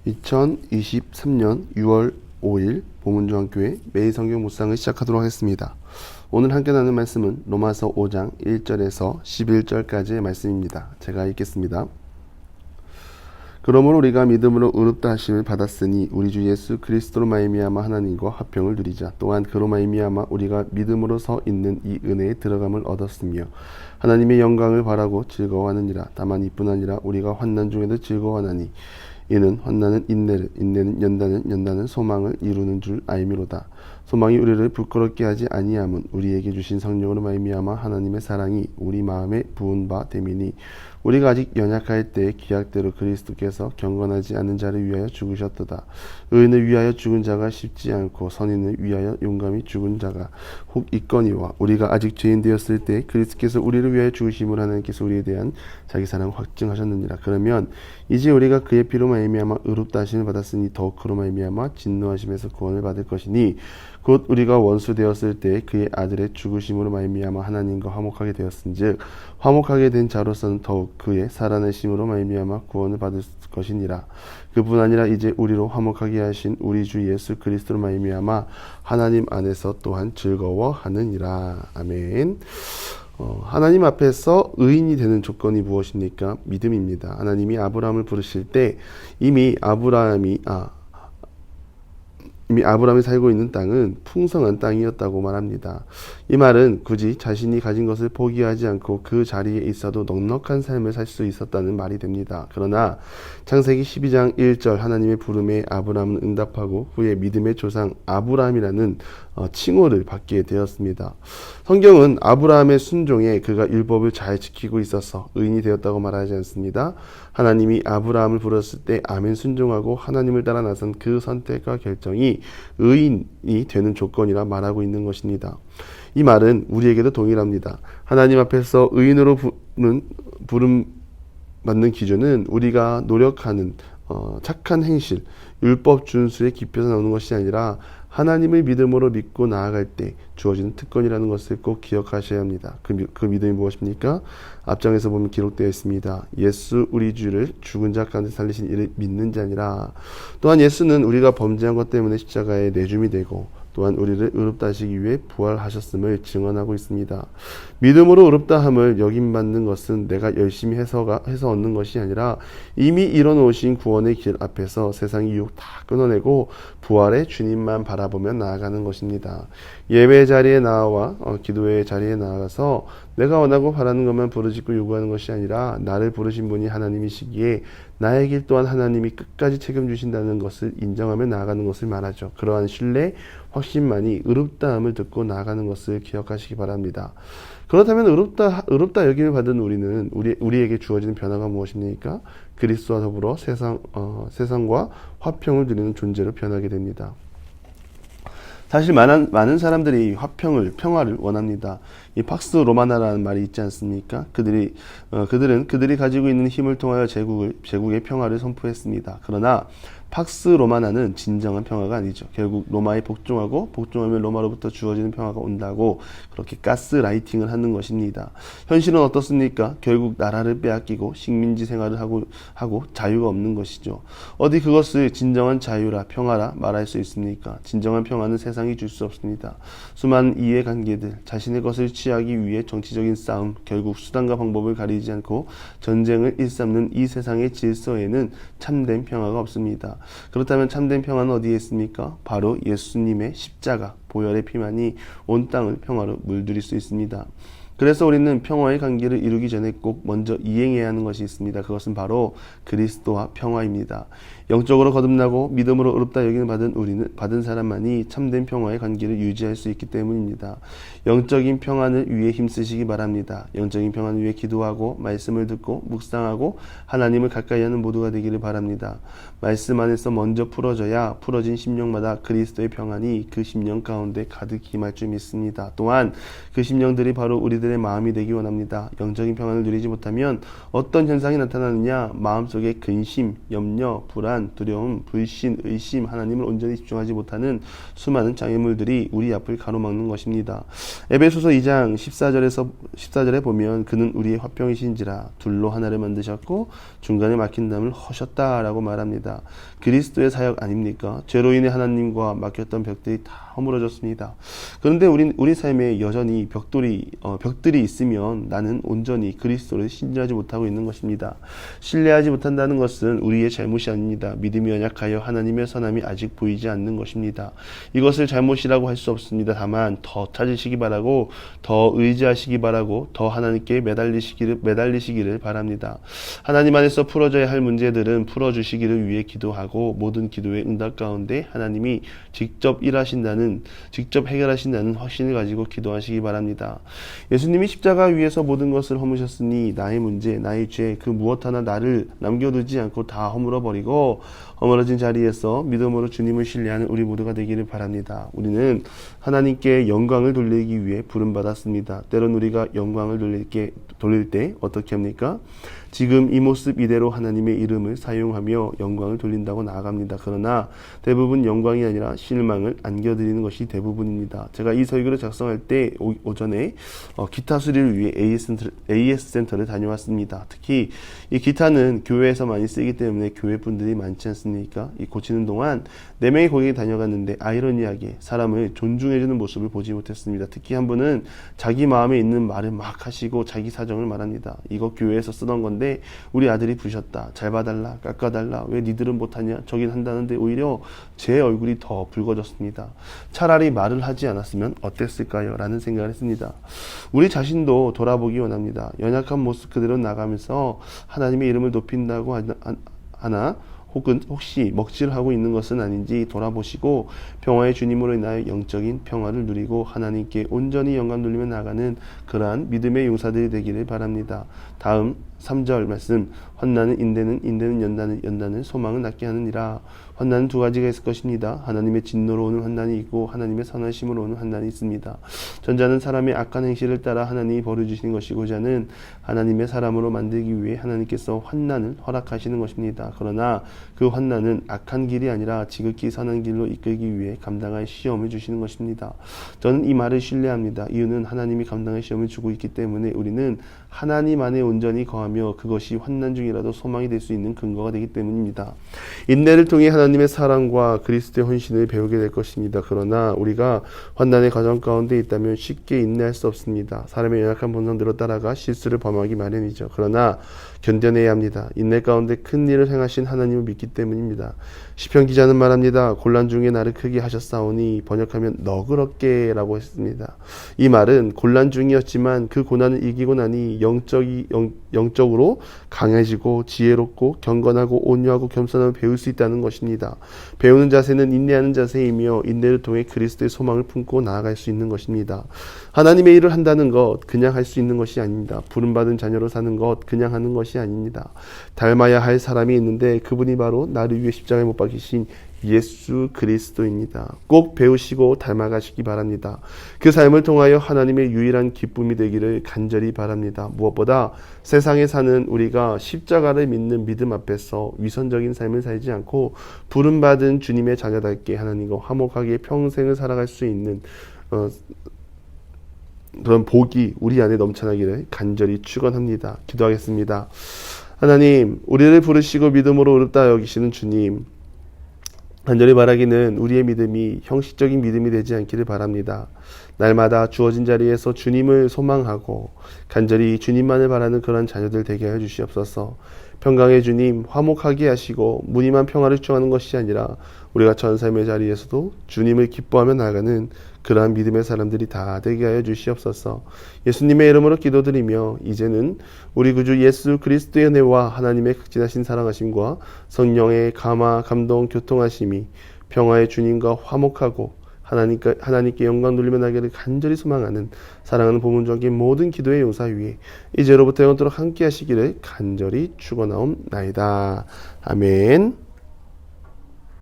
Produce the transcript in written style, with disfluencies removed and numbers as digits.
2023년 6월 5일 보문중앙교회 매일 성경 묵상을 시작하도록 하겠습니다. 오늘 함께 나눌 말씀은 로마서 5장 1절에서 11절까지의 말씀입니다. 제가 읽겠습니다. 그러므로 우리가 믿음으로 의롭다 하심을 받았으니 우리 주 예수 그리스도로 말미암아 하나님과 화평을 누리자. 또한 그로 말미암아 우리가 믿음으로 서 있는 이 은혜에 들어감을 얻었으며 하나님의 영광을 바라고 즐거워하느니라. 다만 이뿐 아니라 우리가 환난 중에도 즐거워하나니 이는 환난은 인내를, 인내는 연단은 소망을 이루는 줄 알미로다. 소망이 우리를 부끄럽게 하지 아니함은 우리에게 주신 성령으로 말미암아 하나님의 사랑이 우리 마음에 부은 바 됨이니 우리가 아직 연약할 때에 기약대로 그리스도께서 경건하지 않은 자를 위하여 죽으셨도다. 의인을 위하여 죽은 자가 쉽지 않고 선인을 위하여 용감히 죽은 자가 혹 있거니와 우리가 아직 죄인 되었을 때 그리스도께서 우리를 위하여 죽으심을 하나님께서 우리에 대한 자기 사랑을 확증하셨느니라. 그러면 이제 우리가 그의 피로 말미암아 의롭다 하심을 받았으니 더욱 그로 말미암아 진노하심에서 구원을 받을 것이니 곧 우리가 원수 되었을 때 그의 아들의 죽으심으로 말미암아 하나님과 화목하게 되었은즉 화목하게 된 자로서는 더욱 그의 살아내심으로 말미암아 구원을 받을 것이니라. 그뿐 아니라 이제 우리로 화목하게 하신 우리 주 예수 그리스도로 말미암아 하나님 안에서 또한 즐거워하느니라. 아멘. 하나님 앞에서 의인이 되는 조건이 무엇입니까? 믿음입니다. 하나님이 아브라함을 부르실 때 이미 아브라함이 살고 있는 땅은 풍성한 땅이었다고 말합니다. 이 말은 굳이 자신이 가진 것을 포기하지 않고 그 자리에 있어도 넉넉한 삶을 살 수 있었다는 말이 됩니다. 그러나 창세기 12장 1절 하나님의 부름에 아브라함은 응답하고 후에 믿음의 조상 아브라함이라는 칭호를 받게 되었습니다. 성경은 아브라함의 순종에 그가 율법을 잘 지키고 있어서 의인이 되었다고 말하지 않습니다. 하나님이 아브라함을 부르셨을 때 아멘 순종하고 하나님을 따라 나선 그 선택과 결정이 의인이 되는 조건이라 말하고 있는 것입니다. 이 말은 우리에게도 동일합니다. 하나님 앞에서 의인으로 부름 받는 기준은 우리가 노력하는 착한 행실, 율법 준수에 기표서 나오는 것이 아니라 하나님을 믿음으로 믿고 나아갈 때 주어지는 특권이라는 것을 꼭 기억하셔야 합니다. 그 믿음이 무엇입니까? 앞장에서 보면 기록되어 있습니다. 예수 우리 주를 죽은 자 가운데 살리신 이를 믿는 자니라. 또한 예수는 우리가 범죄한 것 때문에 십자가에 내줌이 되고 또한 우리를 의롭다 하시기 위해 부활하셨음을 증언하고 있습니다. 믿음으로 의롭다함을 여김받는 것은 내가 열심히 해서 얻는 것이 아니라 이미 이뤄놓으신 구원의 길 앞에서 세상의 유혹 다 끊어내고 부활의 주님만 바라보며 나아가는 것입니다. 예배 자리에 나와 기도의 자리에 나아가서 내가 원하고 바라는 것만 부르짖고 요구하는 것이 아니라 나를 부르신 분이 하나님이시기에 나의 길 또한 하나님이 끝까지 책임주신다는 것을 인정하며 나아가는 것을 말하죠. 그러한 신뢰, 확신만이 의롭다함을 듣고 나아가는 것을 기억하시기 바랍니다. 그렇다면 의롭다 여김을 받은 우리는 우리에게 주어지는 변화가 무엇입니까? 그리스도와 더불어 세상과 화평을 누리는 존재로 변하게 됩니다. 사실 많은 사람들이 평화를 원합니다. 이 팍스 로마나라는 말이 있지 않습니까? 그들은 그들이 가지고 있는 힘을 통하여 제국의 평화를 선포했습니다. 그러나 팍스 로마나는 진정한 평화가 아니죠. 결국 로마에 복종하면 로마로부터 주어지는 평화가 온다고 그렇게 가스라이팅을 하는 것입니다. 현실은 어떻습니까? 결국 나라를 빼앗기고 식민지 생활을 하고 자유가 없는 것이죠. 어디 그것을 진정한 자유라 평화라 말할 수 있습니까? 진정한 평화는 세상이 줄 수 없습니다. 수많은 이해관계들, 자신의 것을 취하기 위해 정치적인 싸움, 결국 수단과 방법을 가리지 않고 전쟁을 일삼는 이 세상의 질서에는 참된 평화가 없습니다. 그렇다면 참된 평화는 어디에 있습니까? 바로 예수님의 십자가, 보혈의 피만이 온 땅을 평화로 물들일 수 있습니다. 그래서 우리는 평화의 관계를 이루기 전에 꼭 먼저 이행해야 하는 것이 있습니다. 그것은 바로 그리스도와 평화입니다. 영적으로 거듭나고 믿음으로 의롭다 여김을 받은 사람만이 참된 평화의 관계를 유지할 수 있기 때문입니다. 영적인 평안을 위해 힘쓰시기 바랍니다. 영적인 평안을 위해 기도하고 말씀을 듣고 묵상하고 하나님을 가까이 하는 모두가 되기를 바랍니다. 말씀 안에서 먼저 풀어져야 풀어진 심령마다 그리스도의 평안이 그 심령 가운데 가득히 임할 줄 믿습니다. 또한 그 심령들이 바로 우리들 우리들의 마음이 되기 원합니다. 영적인 평안을 누리지 못하면 어떤 현상이 나타나느냐? 마음속에 근심, 염려, 불안, 두려움, 불신, 의심, 하나님을 온전히 집중하지 못하는 수많은 장애물들이 우리 앞을 가로막는 것입니다. 에베소서 2장 14절에 보면 그는 우리의 화평이신지라 둘로 하나를 만드셨고 중간에 막힌 담을 허셨다라고 말합니다. 그리스도의 사역 아닙니까? 죄로 인해 하나님과 막혔던 벽들이 다 허물어졌습니다. 그런데 우리 삶에 여전히 벽들이 있으면 나는 온전히 그리스도를 신뢰하지 못하고 있는 것입니다. 신뢰하지 못한다는 것은 우리의 잘못이 아닙니다. 믿음이 연약하여 하나님의 선함이 아직 보이지 않는 것입니다. 이것을 잘못이라고 할 수 없습니다. 다만 더 찾으시기 바라고 더 의지하시기 바라고 더 하나님께 매달리시기를 바랍니다. 하나님 안에서 풀어져야 할 문제들은 풀어주시기를 위해 기도하고 모든 기도의 응답 가운데 하나님이 직접 해결하신다는 확신을 가지고 기도하시기 바랍니다. 예수님이 십자가 위에서 모든 것을 허무셨으니 나의 문제, 나의 죄, 그 무엇 하나 나를 남겨두지 않고 다 허물어버리고 허물어진 자리에서 믿음으로 주님을 신뢰하는 우리 모두가 되기를 바랍니다. 우리는 하나님께 영광을 돌리기 위해 부름받았습니다. 때론 우리가 영광을 돌릴 때 어떻게 합니까? 지금 이 모습 이대로 하나님의 이름을 사용하며 영광을 돌린다고 나아갑니다. 그러나 대부분 영광이 아니라 실망을 안겨드리는 것이 대부분입니다. 제가 이 설교를 작성할 때 오전에 기타 수리를 위해 AS 센터를 다녀왔습니다. 특히 이 기타는 교회에서 많이 쓰이기 때문에 교회 분들이 많지 않습니까? 이 고치는 동안 4명의 고객이 다녀갔는데 아이러니하게 사람을 존중해주는 모습을 보지 못했습니다. 특히 한 분은 자기 마음에 있는 말을 막 하시고 자기 사정을 말합니다. 이거 교회에서 쓰던 건데 우리 아들이 부셨다. 잘 봐달라. 깎아달라. 왜 니들은 못하냐. 저긴 한다는데 오히려 제 얼굴이 더 붉어졌습니다. 차라리 말을 하지 않았으면 어땠을까요? 라는 생각을 했습니다. 우리 자신도 돌아보기 원합니다. 연약한 모습 그대로 나가면서 하나님의 이름을 높인다고 하나 혹은 혹시 먹칠하고 있는 것은 아닌지 돌아보시고 평화의 주님으로 인하여 영적인 평화를 누리고 하나님께 온전히 영광 돌리며 나가는 그러한 믿음의 용사들이 되기를 바랍니다. 다음 3절 말씀, 환난은 인내는 연단은 소망을 낳게 하느니라. 환난은 두 가지가 있을 것입니다. 하나님의 진노로 오는 환난이 있고 하나님의 선하심으로 오는 환난이 있습니다. 전자는 사람의 악한 행실을 따라 하나님이 벌어주시는 것이고 후자는 하나님의 사람으로 만들기 위해 하나님께서 환난을 허락하시는 것입니다. 그러나 그 환난은 악한 길이 아니라 지극히 선한 길로 이끌기 위해 감당할 시험을 주시는 것입니다. 저는 이 말을 신뢰합니다. 이유는 하나님이 감당할 시험을 주고 있기 때문에 우리는 하나님 안에 온전히 거하며 그것이 환난 중이라도 소망이 될 수 있는 근거가 되기 때문입니다. 인내를 통해 하나님의 사랑과 그리스도의 헌신을 배우게 될 것입니다. 그러나 우리가 환난의 과정 가운데 있다면 쉽게 인내할 수 없습니다. 사람의 연약한 본성대로 따라가 실수를 범하기 마련이죠. 그러나 견뎌내야 합니다. 인내 가운데 큰 일을 행하신 하나님을 믿기 때문입니다. 시편 기자는 말합니다. 곤란 중에 나를 크게 하셨사오니 번역하면 너그럽게 라고 했습니다. 이 말은 곤란 중이었지만 그 고난을 이기고 나니 영적으로 강해지고 지혜롭고 경건하고 온유하고 겸손함을 배울 수 있다는 것입니다. 배우는 자세는 인내하는 자세이며 인내를 통해 그리스도의 소망을 품고 나아갈 수 있는 것입니다. 하나님의 일을 한다는 것 그냥 할 수 있는 것이 아닙니다. 부름받은 자녀로 사는 것 그냥 하는 것이 아닙니다. 닮아야 할 사람이 있는데 그분이 바로 나를 위해 십자가에 못 박히신 예수 그리스도입니다. 꼭 배우시고 닮아가시기 바랍니다. 그 삶을 통하여 하나님의 유일한 기쁨이 되기를 간절히 바랍니다. 무엇보다 세상에 사는 우리가 십자가를 믿는 믿음 앞에서 위선적인 삶을 살지 않고 부름받은 주님의 자녀답게 하나님과 화목하게 평생을 살아갈 수 있는 그런 복이 우리 안에 넘쳐나기를 간절히 축원합니다. 기도하겠습니다. 하나님, 우리를 부르시고 믿음으로 어렵다 여기시는 주님, 간절히 바라기는 우리의 믿음이 형식적인 믿음이 되지 않기를 바랍니다. 날마다 주어진 자리에서 주님을 소망하고 간절히 주님만을 바라는 그런 자녀들 되게 하여 주시옵소서. 평강의 주님, 화목하게 하시고 무늬만 평화를 주하는 것이 아니라 우리가 전 삶의 자리에서도 주님을 기뻐하며 나아가는 그러한 믿음의 사람들이 다 되게 하여 주시옵소서. 예수님의 이름으로 기도드리며 이제는 우리 구주 예수 그리스도의 은혜와 하나님의 극진하신 사랑하심과 성령의 감화, 감동, 교통하심이 평화의 주님과 화목하고 하나님께 영광 돌리며 나기를 간절히 소망하는 사랑하는 보문적인 모든 기도의 용사 위에 이제로부터 영원토록 함께 하시기를 간절히 축원하옵나이다. 아멘.